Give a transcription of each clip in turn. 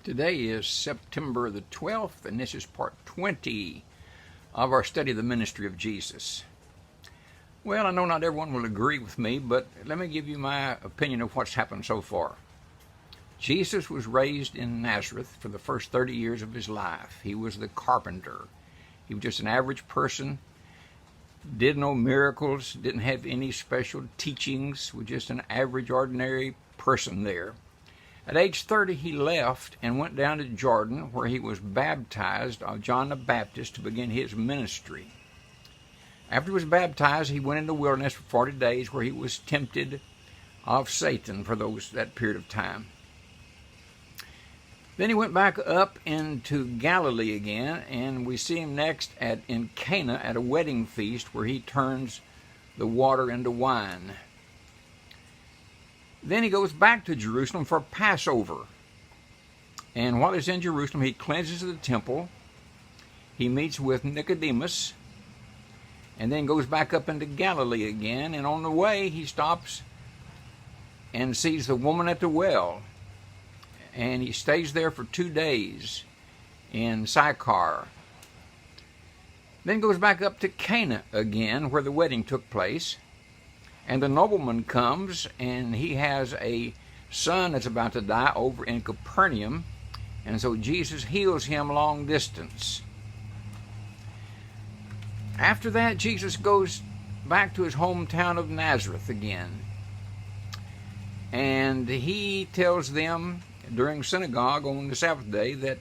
Today is September the 12th, and this is part 20 of our study of the ministry of Jesus. Well, I know not everyone will agree with me, but let me give you my opinion of what's happened so far. Jesus was raised in Nazareth for the first 30 years of his life. He was the carpenter. He was just an average person, did no miracles, didn't have any special teachings, was just an average, ordinary person there. At age 30, he left and went down to Jordan, where he was baptized of John the Baptist to begin his ministry. After he was baptized, he went into the wilderness for 40 days, where he was tempted of Satan for that period of time. Then he went back up into Galilee again, and we see him next in Cana at a wedding feast, where he turns the water into wine. Then he goes back to Jerusalem for Passover. And while he's in Jerusalem, he cleanses the temple. He meets with Nicodemus, and then goes back up into Galilee again. And on the way, he stops and sees the woman at the well. And he stays there for 2 days in Sychar. Then goes back up to Cana again, where the wedding took place. And the nobleman comes, and he has a son that's about to die over in Capernaum. And so Jesus heals him long distance. After that, Jesus goes back to his hometown of Nazareth again. And he tells them during synagogue on the Sabbath day that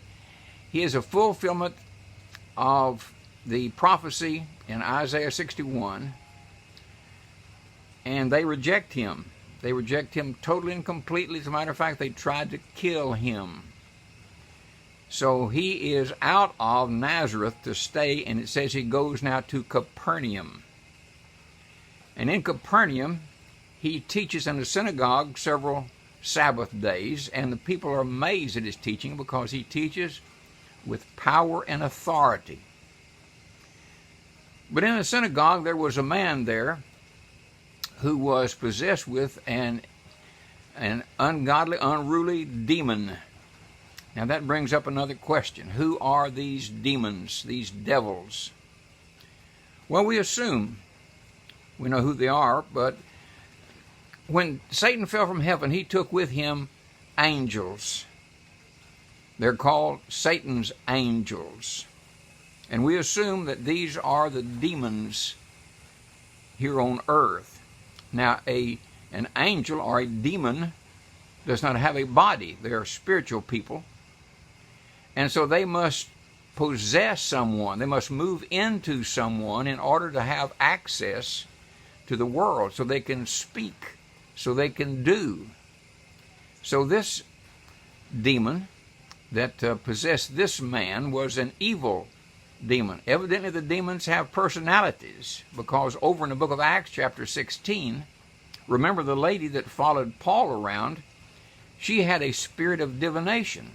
he is a fulfillment of the prophecy in Isaiah 61. And they reject him. They reject him totally and completely. As a matter of fact, they tried to kill him. So he is out of Nazareth to stay, and it says he goes now to Capernaum. And in Capernaum, he teaches in the synagogue several Sabbath days, and the people are amazed at his teaching because he teaches with power and authority. But in the synagogue, there was a man there who was possessed with an ungodly, unruly demon. Now that brings up another question. Who are these demons, these devils? Well, we assume we know who they are, but when Satan fell from heaven, he took with him angels. They're called Satan's angels. And we assume that these are the demons here on earth. Now, an angel or a demon does not have a body. They are spiritual people. And so they must possess someone. They must move into someone in order to have access to the world, so they can speak, so they can do. So this demon that possessed this man was an evil demon. Evidently the demons have personalities, because over in the book of Acts chapter 16, remember the lady that followed Paul around, she had a spirit of divination.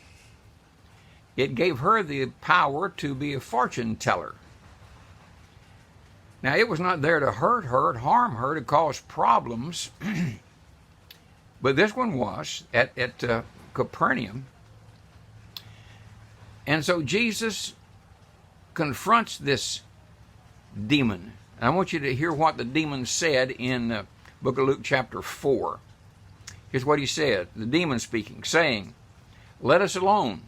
It gave her the power to be a fortune teller. Now it was not there to hurt her, to harm her, to cause problems, but this one was at Capernaum. And so Jesus confronts this demon. And I want you to hear what the demon said in the book of Luke chapter 4. Here's what he said, the demon speaking, saying, "Let us alone.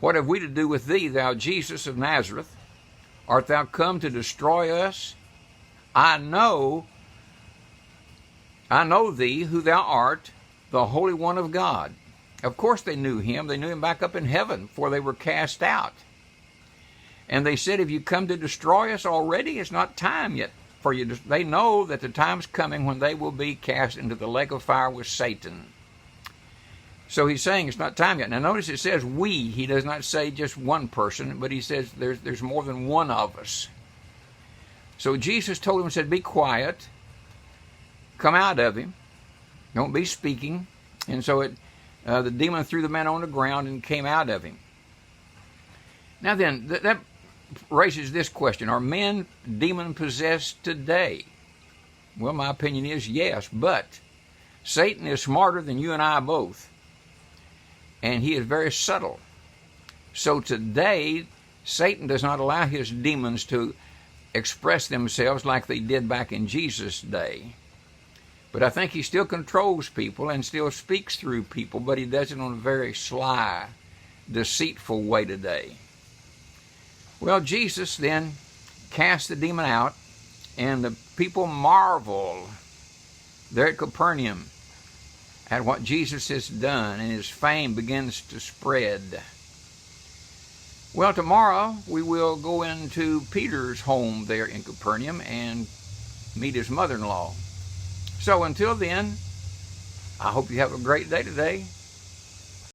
What have we to do with thee, thou Jesus of Nazareth? Art thou come to destroy us? I know thee, who thou art, the Holy One of God." Of course they knew him. They knew him back up in heaven before they were cast out. And they said, "Have you come to destroy us already? It's not time yet for you." They know that the time's coming when they will be cast into the lake of fire with Satan. So he's saying it's not time yet. Now notice it says we. He does not say just one person, but he says there's more than one of us. So Jesus told him, said, "Be quiet. Come out of him. Don't be speaking." And so the demon threw the man on the ground and came out of him. Now then, that raises this question. Are men demon-possessed today? Well, my opinion is yes, but Satan is smarter than you and I both. and he is very subtle. So today, Satan does not allow his demons to express themselves like they did back in Jesus' day. But I think he still controls people and still speaks through people, but he does it on a very sly, deceitful way today. Well, Jesus then cast the demon out, and the people marvel there at Capernaum at what Jesus has done, and his fame begins to spread. Well, tomorrow we will go into Peter's home there in Capernaum and meet his mother-in-law. So until then, I hope you have a great day today.